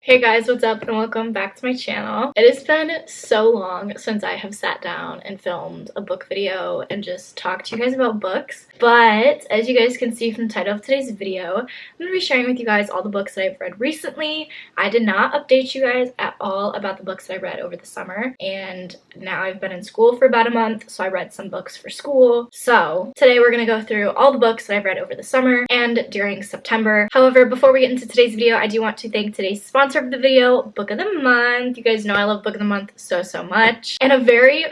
Hey guys, what's up and welcome back to my channel. It has been so long since I have sat down and filmed a book video and just talked to you guys about books. But as you guys can see from the title of today's video, I'm going to be sharing with you guys all the books that I've read recently. I did not update you guys at all about the books that I read over the summer, and now I've been in school for about a month, so I read some books for school. So today we're going to go through all the books that I've read over the summer and during September. However, before we get into today's video, I do want to thank today's sponsor of the video, Book of the Month. You guys know I love Book of the Month so much. And a very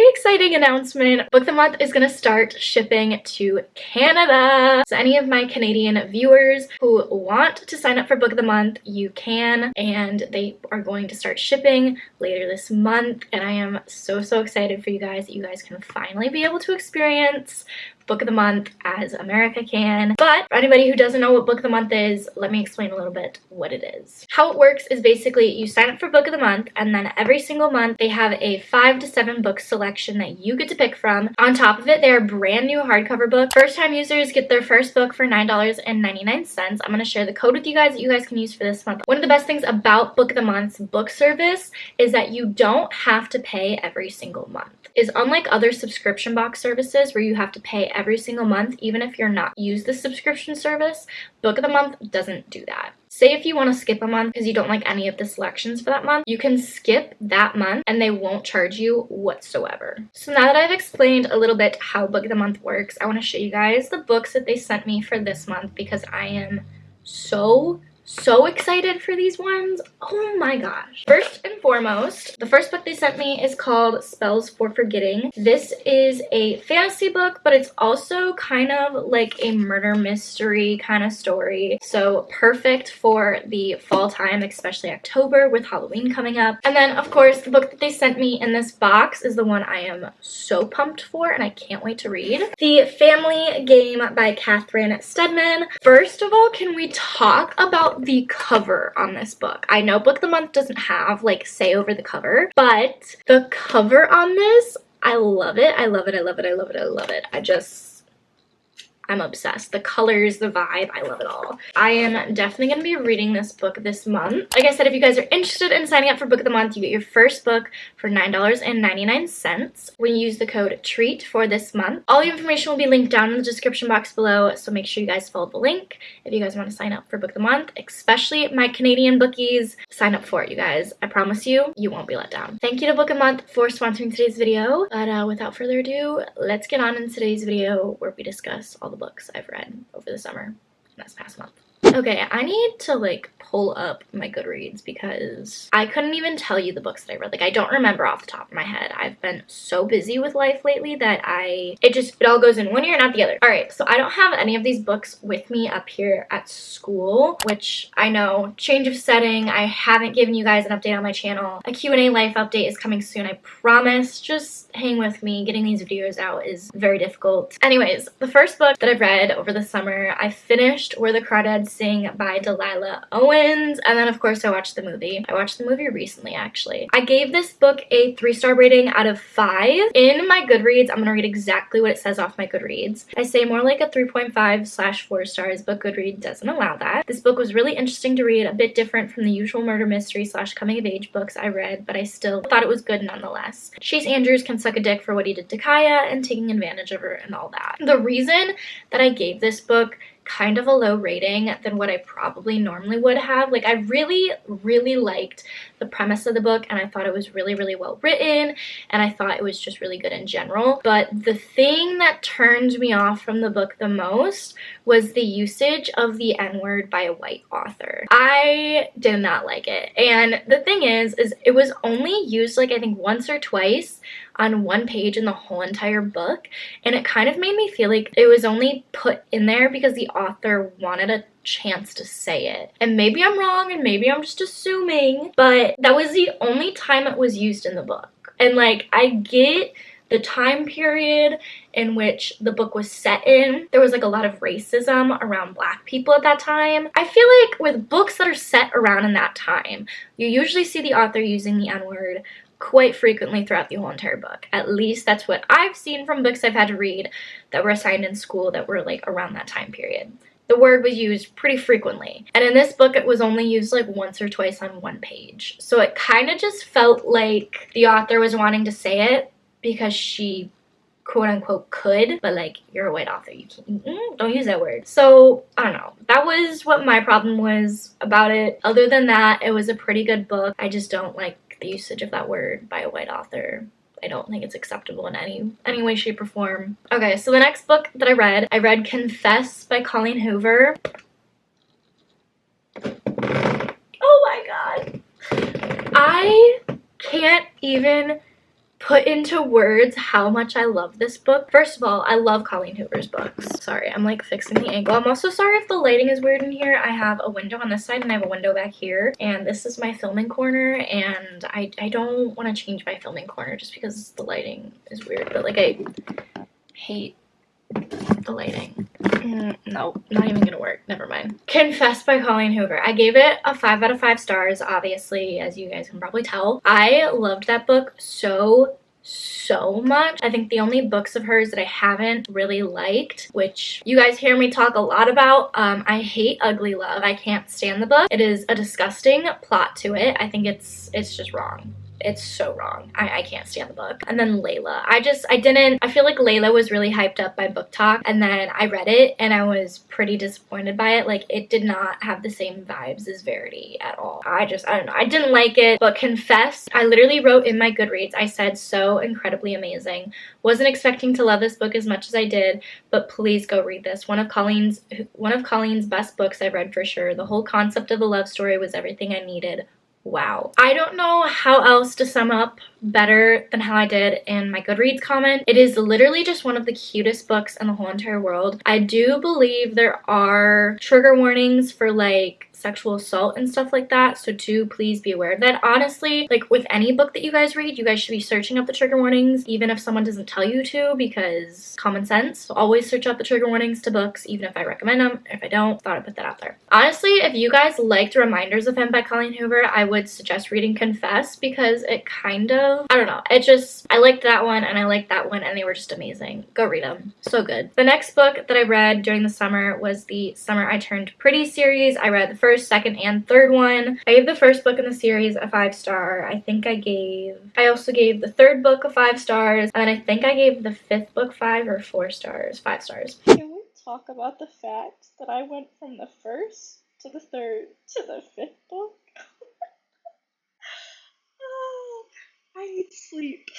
exciting announcement. Book of the Month is going to start shipping to Canada. So any of my Canadian viewers who want to sign up for Book of the Month, you can, and they are going to start shipping later this month, and I am so excited for you guys that you guys can finally be able to experience Book of the Month as America can. But for anybody who doesn't know what Book of the Month is, let me explain a little bit what it is. How it works is basically you sign up for Book of the Month, and then every single month they have a 5 to 7 book selection that you get to pick from. On top of it, they are brand new hardcover books. First time users get their first book for $9.99. I'm going to share the code with you guys that you guys can use for this month. One of the best things about Book of the Month's book service is that you don't have to pay every single month. Is unlike other subscription box services where you have to pay every single month even if you're not use the subscription service, Book of the Month doesn't do that. Say if you want to skip a month because you don't like any of the selections for that month, you can skip that month and they won't charge you whatsoever. So now that I've explained a little bit how Book of the Month works, I want to show you guys the books that they sent me for this month because I am so excited for these ones. Oh my gosh. First and foremost, the first book they sent me is called Spells for Forgetting. This is a fantasy book, but it's also kind of like a murder mystery kind of story. So perfect for the fall time, especially October with Halloween coming up. And then of course, the book that they sent me in this box is the one I am so pumped for and I can't wait to read. The Family Game by Catherine Steadman. First of all, can we talk about the cover on this book? I know Book of the Month doesn't have like say over the cover, but the cover on this, I love it. I love it. I love it. I love it. I love it. I'm obsessed. The colors, the vibe, I love it all. I am definitely going to be reading this book this month. Like I said, if you guys are interested in signing up for Book of the Month, you get your first book for $9.99 when you use the code TREAT for this month. All the information will be linked down in the description box below, so make sure you guys follow the link if you guys want to sign up for Book of the Month, especially my Canadian bookies. Sign up for it, you guys. I promise you, you won't be let down. Thank you to Book of the Month for sponsoring today's video, but without further ado, let's get on in today's video where we discuss all the books I've read over the summer and this past month. Okay, I need to like pull up my Goodreads because I couldn't even tell you the books that I read. Like I don't remember off the top of my head. I've been so busy with life lately that it all goes in one ear, not the other. All right, so I don't have any of these books with me up here at school, which I know, change of setting. I haven't given you guys an update on my channel. A Q&A life update is coming soon, I promise. Just hang with me. Getting these videos out is very difficult. Anyways, the first book that I've read over the summer, I finished Where the Crawdads Sing by Delilah Owens, and then of course I watched the movie. I watched the movie recently actually. I gave this book a 3-star rating out of 5. In my Goodreads, I'm gonna read exactly what it says off my Goodreads. I say more like a 3.5/4 stars, but Goodreads doesn't allow that. This book was really interesting to read, a bit different from the usual murder mystery / coming of age books I read, but I still thought it was good nonetheless. Chase Andrews can suck a dick for what he did to Kaya and taking advantage of her and all that. The reason that I gave this book kind of a low rating than what I probably normally would have. Like I really liked the premise of the book and I thought it was really well written and I thought it was just really good in general. But the thing that turned me off from the book the most was the usage of the N-word by a white author. I did not like it. And the thing is it was only used like I think once or twice on one page in the whole entire book, and it kind of made me feel like it was only put in there because the author wanted a chance to say it. And maybe I'm wrong and maybe I'm just assuming, but that was the only time it was used in the book. And like I get the time period in which the book was set in. There was like a lot of racism around Black people at that time. I feel like with books that are set around in that time, you usually see the author using the N-word quite frequently throughout the whole entire book. At least that's what I've seen from books I've had to read that were assigned in school that were like around that time period. the word was used pretty frequently. And in this book, it was only used like once or twice on one page. So it kind of just felt like the author was wanting to say it because she quote unquote could, but like, you're a white author, you can't, don't use that word. So I don't know, that was what my problem was about it. Other than that, it was a pretty good book. I just don't like the usage of that word by a white author. I don't think it's acceptable in any way, shape, or form. Okay, so the next book that I read Confess by Colleen Hoover. Oh my god. I can't even put into words how much I love this book. First of all, I love Colleen Hoover's books. Sorry, I'm like fixing the angle. I'm also sorry if the lighting is weird in here. I have a window on this side and I have a window back here, and this is my filming corner, and I don't want to change my filming corner just because the lighting is weird, but like I hate the lighting. No, not even gonna work. Never mind. Confess by Colleen Hoover. I gave it a 5 out of 5 stars, obviously, as you guys can probably tell. I loved that book so much. I think the only books of hers that I haven't really liked, which you guys hear me talk a lot about, I hate Ugly Love. I can't stand the book. It is a disgusting plot to it. I think it's just wrong. It's so wrong. I can't stand the book. And then Layla. I feel like Layla was really hyped up by Book Talk, and then I read it and I was pretty disappointed by it. Like, it did not have the same vibes as Verity at all. I don't know. I didn't like it. But Confess, I literally wrote in my Goodreads, I said so incredibly amazing. Wasn't expecting to love this book as much as I did, but please go read this. One of Colleen's best books I've read for sure. The whole concept of the love story was everything I needed. Wow. I don't know how else to sum up better than how I did in my Goodreads comment. It is literally just one of the cutest books in the whole entire world. I do believe there are trigger warnings for like sexual assault and stuff like that, so do please be aware of that. Honestly, like with any book that you guys read, you guys should be searching up the trigger warnings even if someone doesn't tell you to, because common sense. So always search up the trigger warnings to books, even if I recommend them. If I don't, thought I'd put that out there. Honestly, if you guys liked Reminders of Him by Colleen Hoover, I would suggest reading Confess, because it kind of, I don't know, I liked that one and I liked that one, and they were just amazing. Go read them. So good. The next book that I read during the summer was the Summer I Turned Pretty series. I read the first, second, and third one. I gave the first book in the series a 5-star. I also gave the third book a 5 stars, and I think I gave the 5th book 5 or 4 stars. 5 stars. Can we talk about the fact that I went from the first to the third to the 5th book? Oh, I need sleep.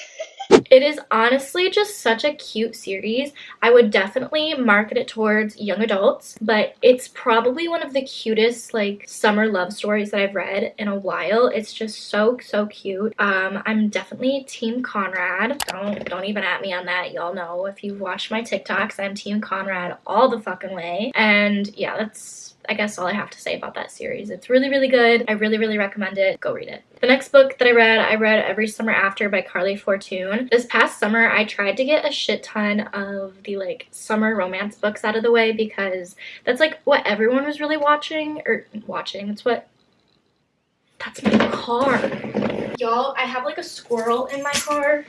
It is honestly just such a cute series. I would definitely market it towards young adults, but it's probably one of the cutest like summer love stories that I've read in a while. It's just so cute. I'm definitely Team Conrad. Don't even at me on that. Y'all know, if you've watched my TikToks, I'm Team Conrad all the fucking way. And yeah, that's I guess all I have to say about that series. It's really good. I really recommend it. Go read it. The next book that I read Every Summer After by Carly Fortune. This past summer, I tried to get a shit ton of the like summer romance books out of the way, because that's like what everyone was really watching. That's my car. Y'all, I have like a squirrel in my car.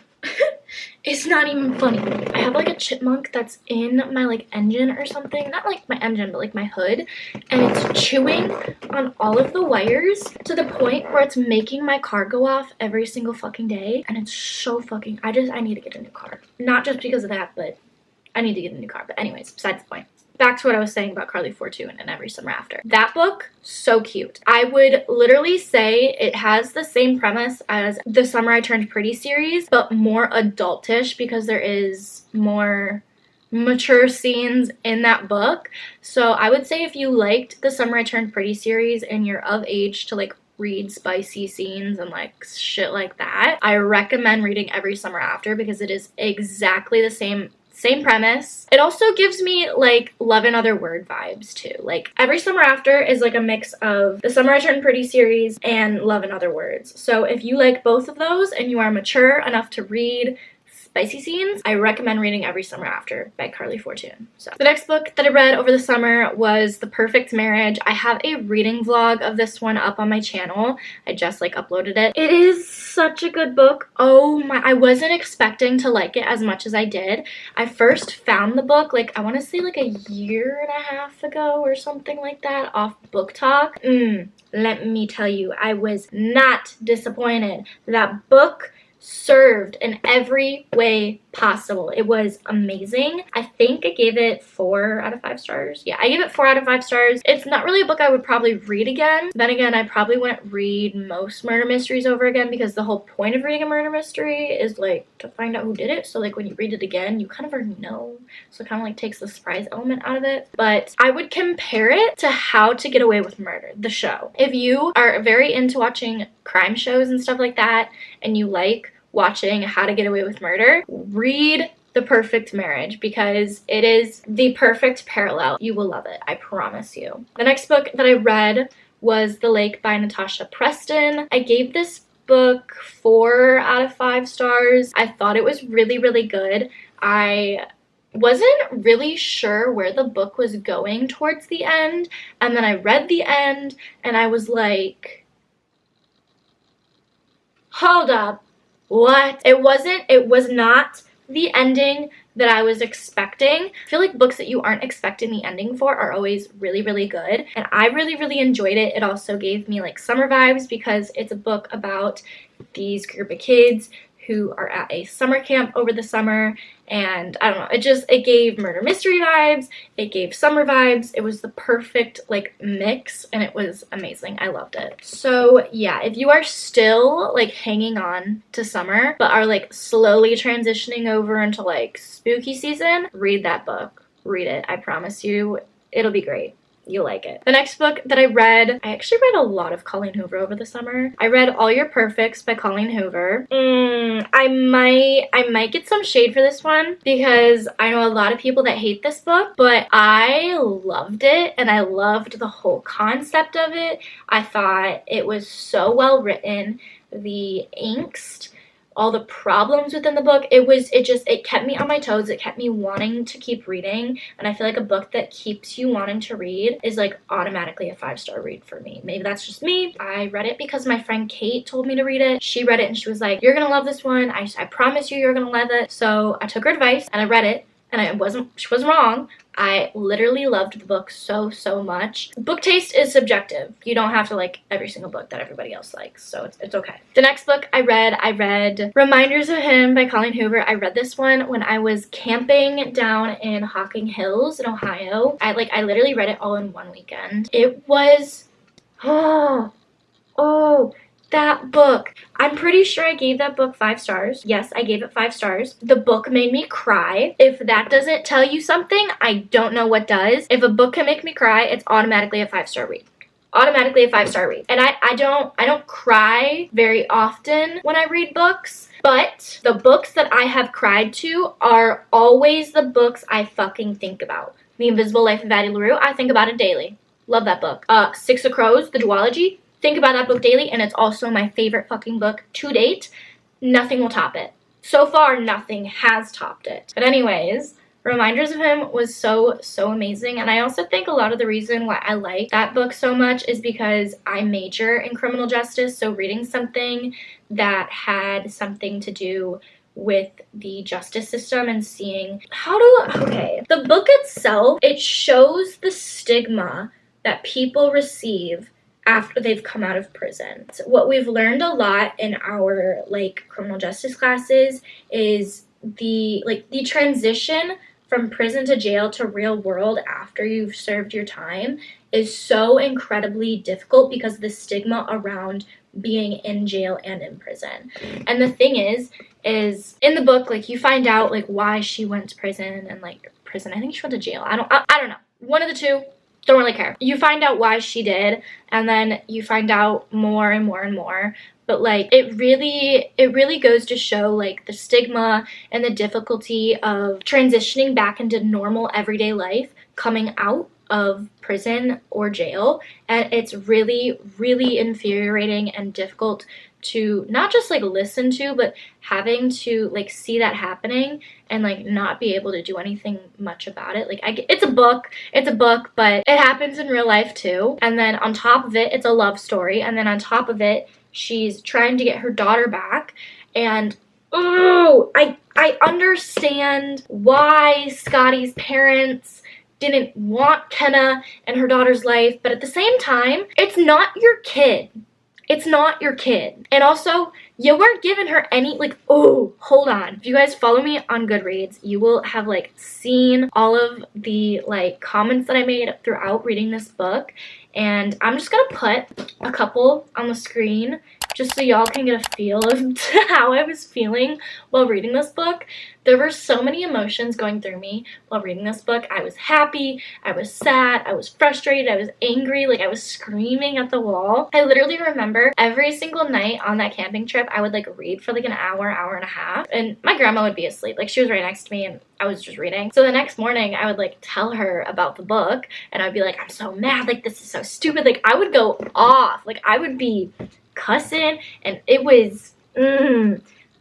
It's not even funny. I have like a chipmunk that's in my like engine or something. Not like my engine, but like my hood. And it's chewing on all of the wires to the point where it's making my car go off every single fucking day. And it's so fucking, I need to get a new car. Not just because of that, but I need to get a new car. But anyways, besides the point. Back to what I was saying about Carly Fortune and Every Summer After. That book, so cute. I would literally say it has the same premise as the Summer I Turned Pretty series, but more adultish, because there is more mature scenes in that book. So I would say if you liked the Summer I Turned Pretty series and you're of age to like read spicy scenes and like shit like that, I recommend reading Every Summer After, because it is exactly the same premise. It also gives me like Love and Other Word vibes too. Like Every Summer After is like a mix of the Summer I Turned Pretty series and Love and Other Words. So if you like both of those and you are mature enough to read spicy scenes. I recommend reading Every Summer After by Carly Fortune. So the next book that I read over the summer was The Perfect Marriage. I have a reading vlog of this one up on my channel. I just like uploaded it. It is such a good book. Oh my, I wasn't expecting to like it as much as I did. I first found the book like I want to say like a year and a half ago or something like that off Book Talk. Let me tell you, I was not disappointed. That book served in every way possible. It was amazing. I think I gave it 4 out of 5 stars. Yeah, I gave it 4 out of 5 stars. It's not really a book I would probably read again. Then again, I probably wouldn't read most murder mysteries over again because the whole point of reading a murder mystery is like to find out who did it. So like when you read it again, you kind of already know. So it kind of like takes the surprise element out of it. But I would compare it to How to Get Away with Murder, the show. If you are very into watching crime shows and stuff like that, and you like watching How to Get Away with Murder, read The Perfect Marriage because it is the perfect parallel. You will love it, I promise you. The next book that I read was The Lake by Natasha Preston. I gave this book 4 out of 5 stars. I thought it was really, really good. I wasn't really sure where the book was going towards the end, and then I read the end and I was like, hold up. What? It was not the ending that I was expecting. I feel like books that you aren't expecting the ending for are always really, really good. And I really, really enjoyed it. It also gave me like summer vibes because it's a book about these group of kids who are at a summer camp over the summer, and I don't know, it gave murder mystery vibes, it gave summer vibes. It was the perfect like mix and it was amazing. I loved it. So yeah, if you are still like hanging on to summer but are like slowly transitioning over into like spooky season, read that book. Read it. I promise you it'll be great. You'll like it. The next book that I read, I actually read a lot of Colleen Hoover over the summer. I read All Your Perfects by Colleen Hoover. I might get some shade for this one because I know a lot of people that hate this book, but I loved it and I loved the whole concept of it. I thought it was so well written. The angst, all the problems within the book, it kept me on my toes. It kept me wanting to keep reading, and I feel like a book that keeps you wanting to read is like automatically a 5-star read for me. Maybe that's just me. I read it because my friend Kate told me to read it. She read it and she was like, you're gonna love this one. I promise you're gonna love it. So I took her advice and I read it, and she wasn't wrong. I literally loved the book so, so much. Book taste is subjective. You don't have to like every single book that everybody else likes, so it's okay. The next book I read Reminders of Him by Colleen Hoover. I read this one when I was camping down in Hocking Hills in Ohio. I literally read it all in one weekend. It was, that book. I'm pretty sure I gave that book 5 stars. Yes, I gave it 5 stars. The book made me cry. If that doesn't tell you something, I don't know what does. If a book can make me cry, it's automatically a 5-star read. Automatically a 5-star read. And I don't cry very often when I read books, but the books that I have cried to are always the books I fucking think about. The Invisible Life of Addie LaRue, I think about it daily. Love that book. Six of Crows, the duology. Think about that book daily, and it's also my favorite fucking book to date. Nothing will top it. So far, nothing has topped it. But anyways, Reminders of Him was so, so amazing. And I also think a lot of the reason why I like that book so much is because I major in criminal justice. So reading something that had something to do with the justice system and seeing the book itself, it shows the stigma that people receive after they've come out of prison. So what we've learned a lot in our criminal justice classes is the transition from prison to jail to real world after you've served your time is so incredibly difficult because of the stigma around being in jail and in prison. And the thing is in the book, you find out why she went to prison and prison. I think she went to jail. I don't know. One of the two. Don't really care. You find out why she did, and then you find out more and more and more. But it really goes to show the stigma and the difficulty of transitioning back into normal everyday life, coming out of prison or jail, and it's really, really infuriating and difficult to not just like listen to, but having to like see that happening and like not be able to do anything much about it. Like it's a book, but it happens in real life too. And then on top of it, it's a love story, and then on top of it, she's trying to get her daughter back. And oh, I understand why Scotty's parents didn't want Kenna in her daughter's life, but at the same time, it's not your kid. It's not your kid. And also, you weren't giving her any, like, oh, hold on. If you guys follow me on Goodreads, you will have, like, seen all of the, like, comments that I made throughout reading this book. And I'm just gonna put a couple on the screen just so y'all can get a feel of how I was feeling while reading this book. There were so many emotions going through me while reading this book. I was happy, I was sad, I was frustrated, I was angry, like I was screaming at the wall. I literally remember every single night on that camping trip, I would like read for like an hour, hour and a half, and my grandma would be asleep. Like she was right next to me and I was just reading. So the next morning I would like tell her about the book and I'd be like, I'm so mad, like this is so stupid. Like I would go off, like I would be cussing, and it was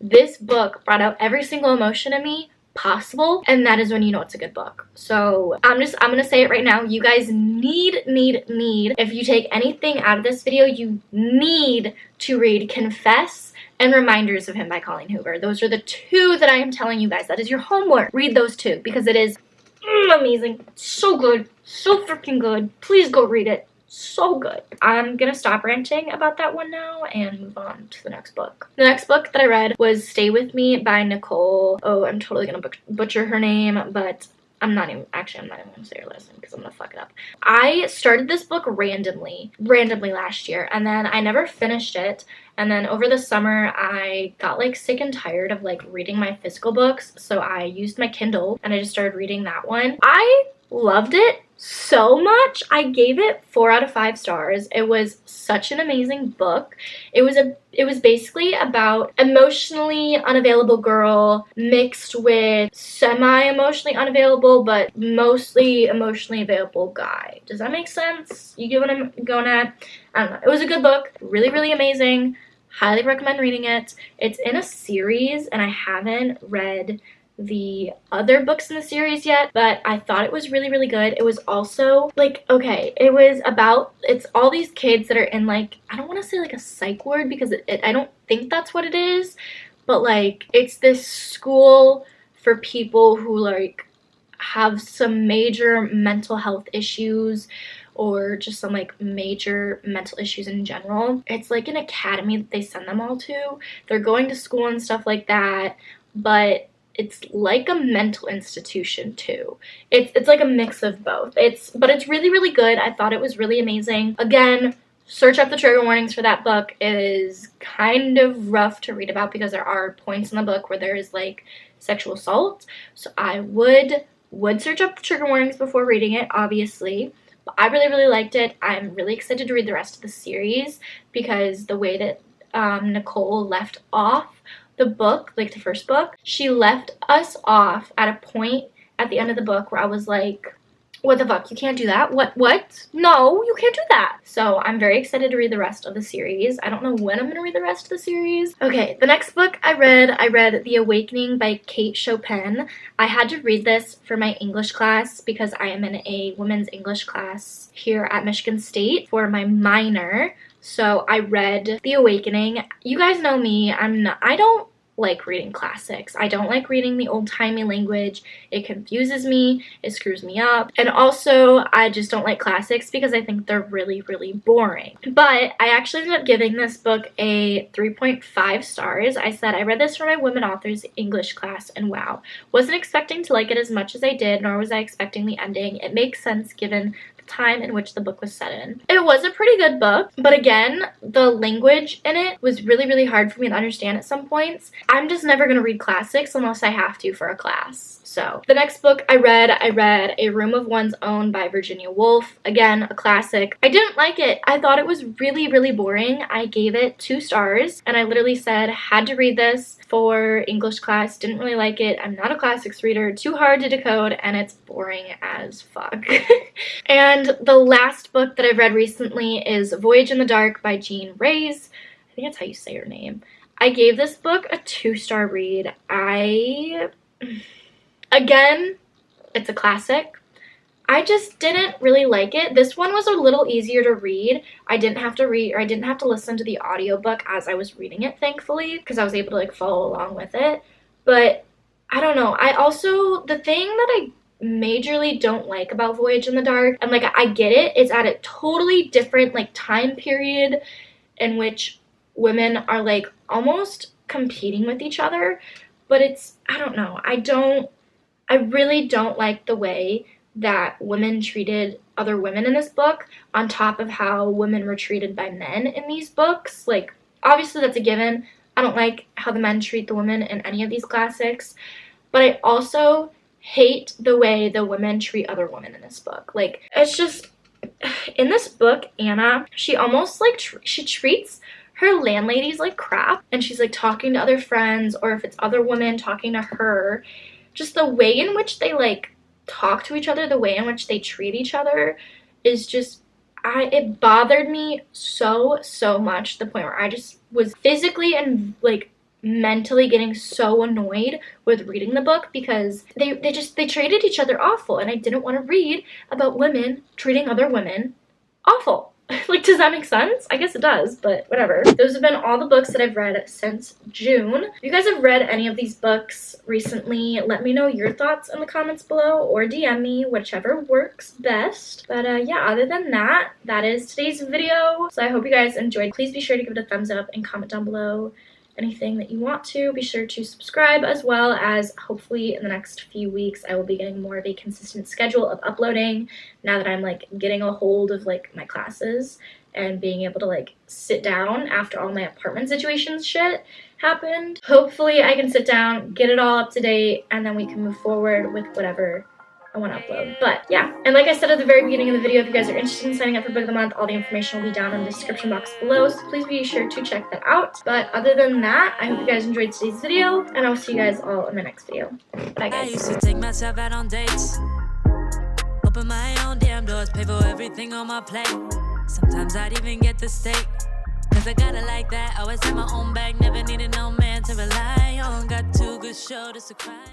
this book brought out every single emotion in me possible, and that is when you know it's a good book. So I'm gonna say it right now, you guys need, if you take anything out of this video, you need to read Confess and Reminders of Him by Colleen Hoover. Those are the two that I am telling you guys. That is your homework. Read those two because it is amazing, so good, so freaking good. Please go read it. So good. I'm gonna stop ranting about that one now and move on to the next book. The next book that I read was Stay With Me by Nicole. Oh, I'm totally gonna butcher her name, but I'm not even gonna say her last name because I'm gonna fuck it up. I started this book randomly last year, and then I never finished it. And then over the summer, I got like sick and tired of like reading my physical books, so I used my Kindle and I just started reading that one. I loved it so much. I gave it 4 out of 5 stars. It was such an amazing book. It was basically about emotionally unavailable girl mixed with semi-emotionally unavailable but mostly emotionally available guy. Does that make sense? You get what I'm going at? I don't know. It was a good book. Really, really amazing. Highly recommend reading it. It's in a series and I haven't read the other books in the series yet, but I thought it was really, really good. It was also like, okay, it's all these kids that are in like, I don't want to say like a psych ward because I don't think that's what it is, but like it's this school for people who like have some major mental health issues or just some like major mental issues in general. It's like an academy that they send them all to. They're going to school and stuff like that, but it's like a mental institution too. It's like a mix of both. But it's really, really good. I thought it was really amazing. Again, search up the trigger warnings for that book. It is kind of rough to read about because there are points in the book where there is like sexual assault. So I would search up the trigger warnings before reading it, obviously. But I really, really liked it. I'm really excited to read the rest of the series because the way that Nicole left off the book, like the first book, she left us off at a point at the end of the book where I was like, what the fuck, you can't do that? What? No, you can't do that. So I'm very excited to read the rest of the series. I don't know when I'm gonna read the rest of the series. Okay, the next book I read The Awakening by Kate Chopin. I had to read this for my English class because I am in a women's English class here at Michigan State for my minor. So I read The Awakening. You guys know me, I don't like reading classics. I don't like reading the old-timey language. It confuses me, it screws me up, and also I just don't like classics because I think they're really, really boring. But I actually ended up giving this book a 3.5 stars. I said I read this for my women authors English class, and wow, wasn't expecting to like it as much as I did, nor was I expecting the ending. It makes sense given the time in which the book was set in. It was a pretty good book, but again, the language in it was really, really hard for me to understand at some points. I'm just never going to read classics unless I have to for a class. So the next book I read A Room of One's Own by Virginia Woolf. Again, a classic. I didn't like it. I thought it was really, really boring. I gave it 2 stars, and I literally said, had to read this for English class. Didn't really like it. I'm not a classics reader. Too hard to decode, and it's boring as fuck. And the last book that I've read recently is Voyage in the Dark by Jean Reyes. I think that's how you say her name. I gave this book a 2-star read. Again, it's a classic. I just didn't really like it. This one was a little easier to read. I didn't have to listen to the audiobook as I was reading it, thankfully, because I was able to like follow along with it. But I don't know. The thing that I majorly don't like about Voyage in the Dark, and like I get it, it's at a totally different like time period in which women are like almost competing with each other, but I don't know. I really don't like the way that women treated other women in this book, on top of how women were treated by men in these books. Like, obviously that's a given. I don't like how the men treat the women in any of these classics, but I also hate the way the women treat other women in this book. Like, it's just, in this book, Anna, she almost like, she treats her landladies like crap, and she's like talking to other friends, or if it's other women talking to her, just the way in which they like talk to each other, the way in which they treat each other is just, it bothered me so much, to the point where I just was physically and like mentally getting so annoyed with reading the book, because they treated each other awful, and I didn't want to read about women treating other women awful. Like, does that make sense? I guess it does, but whatever. Those have been all the books that I've read since June. If you guys have read any of these books recently, let me know your thoughts in the comments below, or DM me, whichever works best. But yeah, other than that, that is today's video. So I hope you guys enjoyed. Please be sure to give it a thumbs up and comment down below anything that you want to. Be sure to subscribe, as well as hopefully in the next few weeks I will be getting more of a consistent schedule of uploading, now that I'm like getting a hold of like my classes and being able to like sit down after all my apartment situations shit happened. Hopefully I can sit down, get it all up to date, and then we can move forward with whatever I want to upload. But yeah, and like I said at the very beginning of the video, if you guys are interested in signing up for Book of the Month, all the information will be down in the description box below, so please be sure to check that out. But other than that, I hope you guys enjoyed today's video, and I'll see you guys all in my next video. Bye, guys. I used to take myself out on dates, open my own damn doors, pay for everything on my plate. Sometimes I'd even get the steak, cause I got it like that. Always had my own bag, never needed no man to rely on. Got 2 good shoulders to cry.